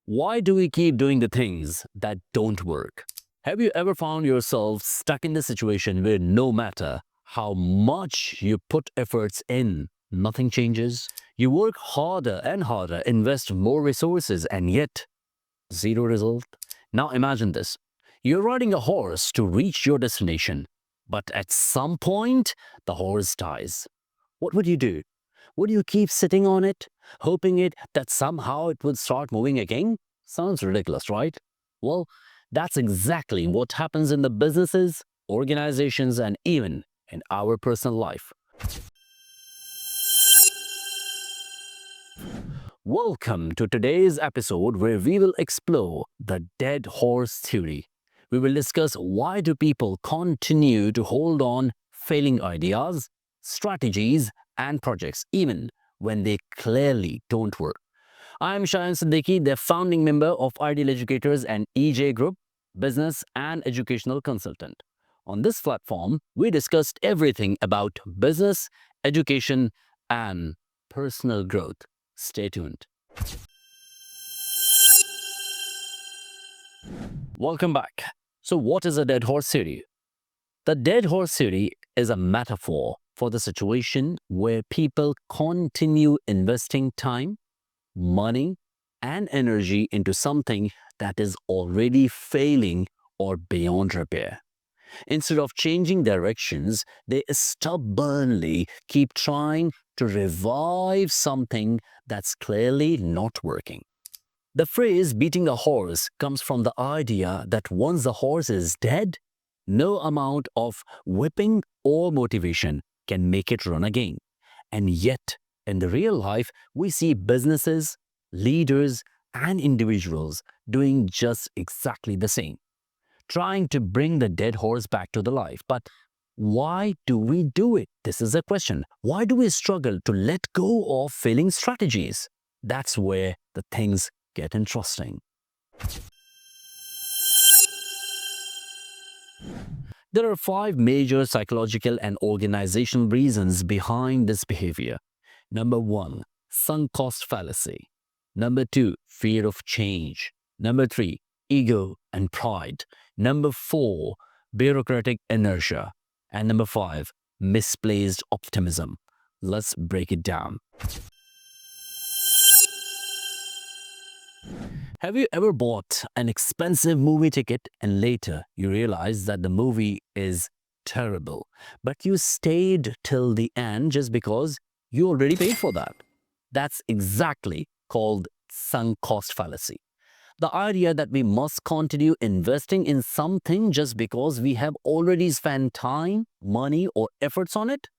Why do we keep doing the things that don't work? Have you ever found yourself stuck in the situation where no matter how much you put efforts in, nothing changes? You work harder and harder, invest more resources, and yet zero result? Now imagine this. You're riding a horse to reach your destination, but at some point, the horse dies. What would you do? Would you keep sitting on it, hoping that somehow it would start moving again? Sounds ridiculous, right? Well, that's exactly what happens in the businesses, organizations, and even in our personal life. Welcome to today's episode where we will explore the dead horse theory. We will discuss why do people continue to hold on failing ideas, strategies, and projects even when they clearly don't work. I'm Shayan, the founding member of Ideal Educators and EJ Group, business and educational consultant. On this platform, we discussed everything about business, education, and personal growth. Stay tuned. Welcome back. So, what is a dead horse theory? The dead horse theory is a metaphor for the situation where people continue investing time, money, and energy into something that is already failing or beyond repair. Instead of changing directions, they stubbornly keep trying to revive something that's clearly not working. The phrase beating a horse comes from the idea that once the horse is dead, no amount of whipping or motivation can make it run again. And yet, in the real life, we see businesses, leaders, and individuals doing just exactly the same, trying to bring the dead horse back to the life. But why do we do it? This is a question. Why do we struggle to let go of failing strategies? That's where the things get interesting. There are 5 major psychological and organizational reasons behind this behavior. Number 1, sunk cost fallacy. Number 2, fear of change. Number 3, ego and pride. Number 4, bureaucratic inertia. And number 5, misplaced optimism. Let's break it down. Have you ever bought an expensive movie ticket and later you realize that the movie is terrible, but you stayed till the end just because you already paid for that? That's exactly called sunk cost fallacy. The idea that we must continue investing in something just because we have already spent time, money, or efforts on it.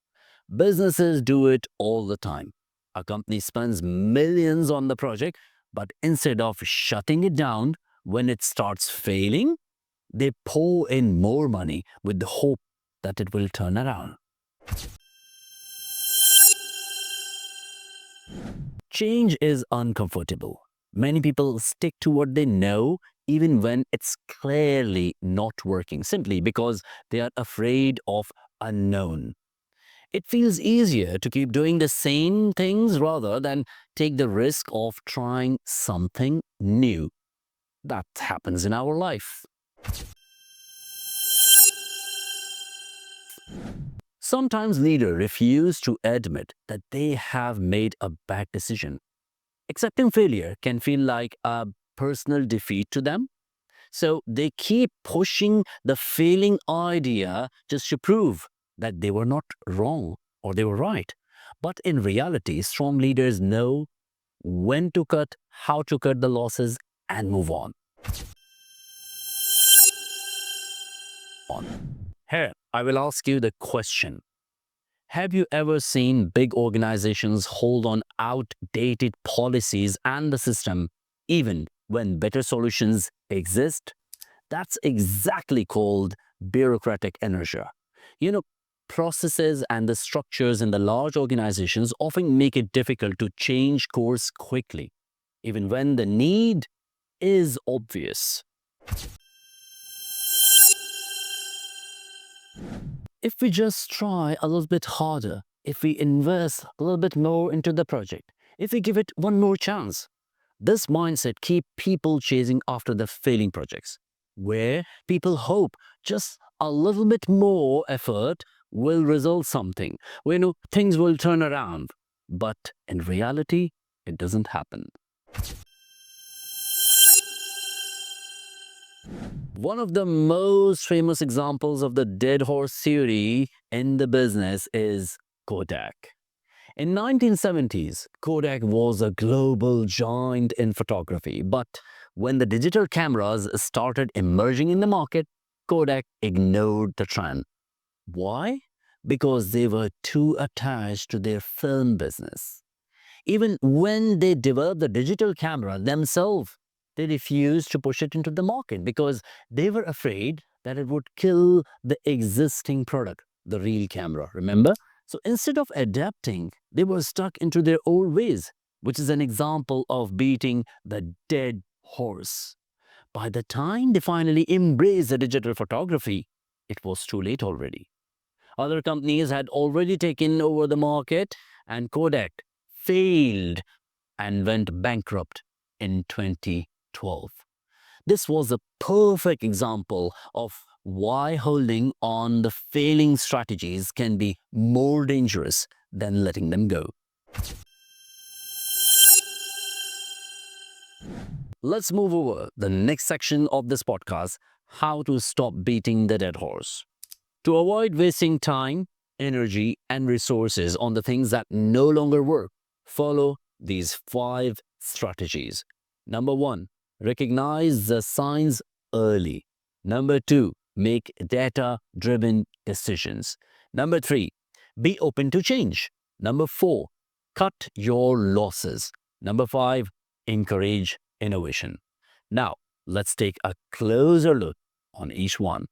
Businesses do it all the time. A company spends millions on the project, but instead of shutting it down when it starts failing, they pour in more money with the hope that it will turn around. Change is uncomfortable. Many people stick to what they know even when it's clearly not working, simply because they are afraid of unknown. It feels easier to keep doing the same things rather than take the risk of trying something new. That happens in our life. Sometimes leaders refuse to admit that they have made a bad decision. Accepting failure can feel like a personal defeat to them. So they keep pushing the failing idea just to prove that they were not wrong or they were right. But in reality, strong leaders know when to cut, how to cut the losses, and move on. Here, I will ask you the question. Have you ever seen big organizations hold on outdated policies and the system even when better solutions exist? That's exactly called bureaucratic inertia. You know, processes and the structures in the large organizations often make it difficult to change course quickly, even when the need is obvious. If we just try a little bit harder, if we invest a little bit more into the project, if we give it one more chance, This mindset keeps people chasing after the failing projects, where people hope just a little bit more effort will result something, where things will turn around. But in reality, it doesn't happen. One of the most famous examples of the dead horse theory in the business is Kodak. In 1970s, Kodak was a global giant in photography, but when the digital cameras started emerging in the market, Kodak ignored the trend. Why? Because they were too attached to their film business. Even when they developed the digital camera themselves, they refused to push it into the market because they were afraid that it would kill the existing product, the real camera, remember? So instead of adapting, they were stuck into their old ways, which is an example of beating the dead horse. By the time they finally embraced the digital photography, it was too late already. Other companies had already taken over the market, and Kodak failed and went bankrupt in 2012. This was a perfect example of why holding on the failing strategies can be more dangerous than letting them go. Let's move over the next section of this podcast, how to stop beating the dead horse. To avoid wasting time, energy, and resources on the things that no longer work, follow these 5 strategies. Number 1, recognize the signs early. Number 2, make data driven decisions. Number 3, be open to change. Number 4, cut your losses. Number 5, encourage innovation. Now, let's take a closer look on each one.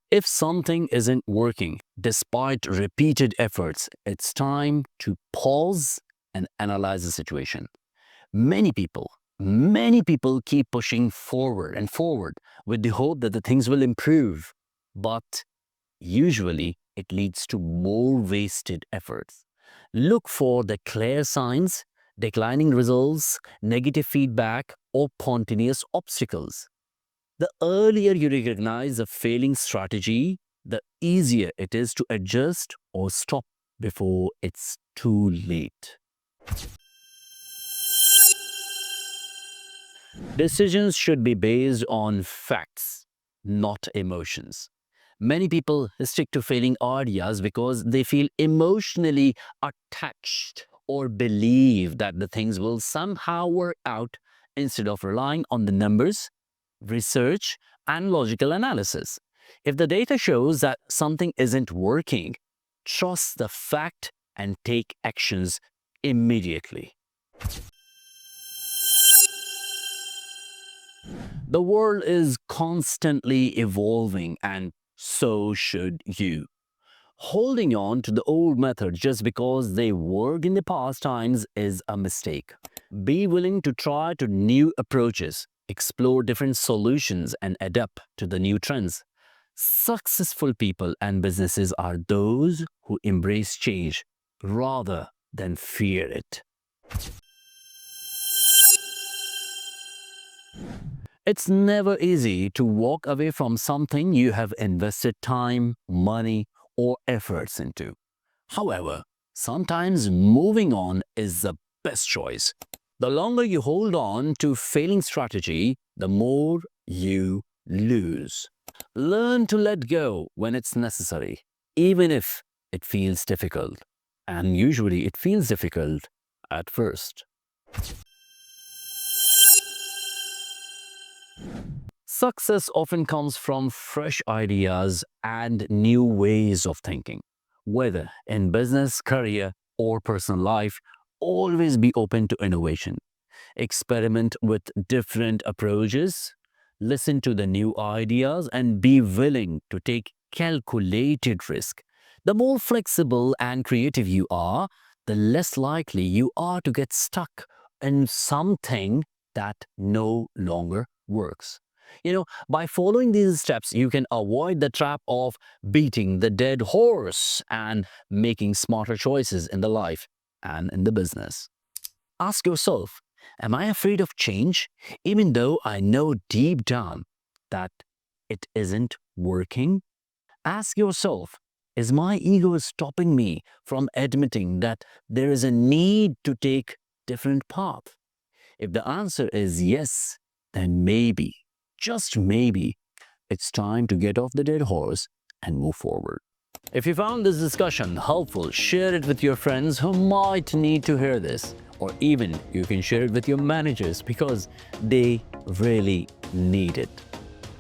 If something isn't working despite repeated efforts, it's time to pause and analyze the situation. Many people, many people keep pushing forward and forward with the hope that the things will improve. But usually it leads to more wasted efforts. Look for the clear signs, declining results, negative feedback, or spontaneous obstacles. The earlier you recognize a failing strategy, the easier it is to adjust or stop before it's too late. Decisions should be based on facts, not emotions. Many people stick to failing ideas because they feel emotionally attached or believe that the things will somehow work out instead of relying on the numbers, research, and logical analysis. If the data shows that something isn't working, trust the fact and take actions immediately. The world is constantly evolving, and so should you. Holding on to the old methods just because they worked in the past times is a mistake. Be willing to try to new approaches, explore different solutions, and adapt to the new trends. Successful people and businesses are those who embrace change rather than fear it. It's never easy to walk away from something you have invested time, money, or efforts into. However, sometimes moving on is the best choice. The longer you hold on to failing strategy, the more you lose. Learn to let go when it's necessary, even if it feels difficult. And usually it feels difficult at first. Success often comes from fresh ideas and new ways of thinking. Whether in business, career, or personal life, always be open to innovation. Experiment with different approaches, listen to the new ideas, and be willing to take calculated risk. The more flexible and creative you are, the less likely you are to get stuck in something that no longer works. By following these steps, you can avoid the trap of beating the dead horse and making smarter choices in the life. and in the business. Ask yourself, am I afraid of change even though I know deep down that it isn't working? Ask yourself, is my ego stopping me from admitting that there is a need to take different path? If the answer is yes, then maybe, just maybe, it's time to get off the dead horse and move forward. If you found this discussion helpful, share it with your friends who might need to hear this. Or even you can share it with your managers because they really need it.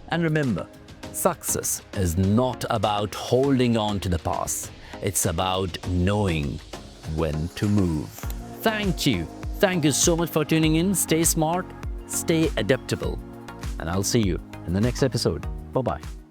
And remember, success is not about holding on to the past. It's about knowing when to move. Thank you. Thank you so much for tuning in. Stay smart, stay adaptable, and I'll see you in the next episode. Bye-bye.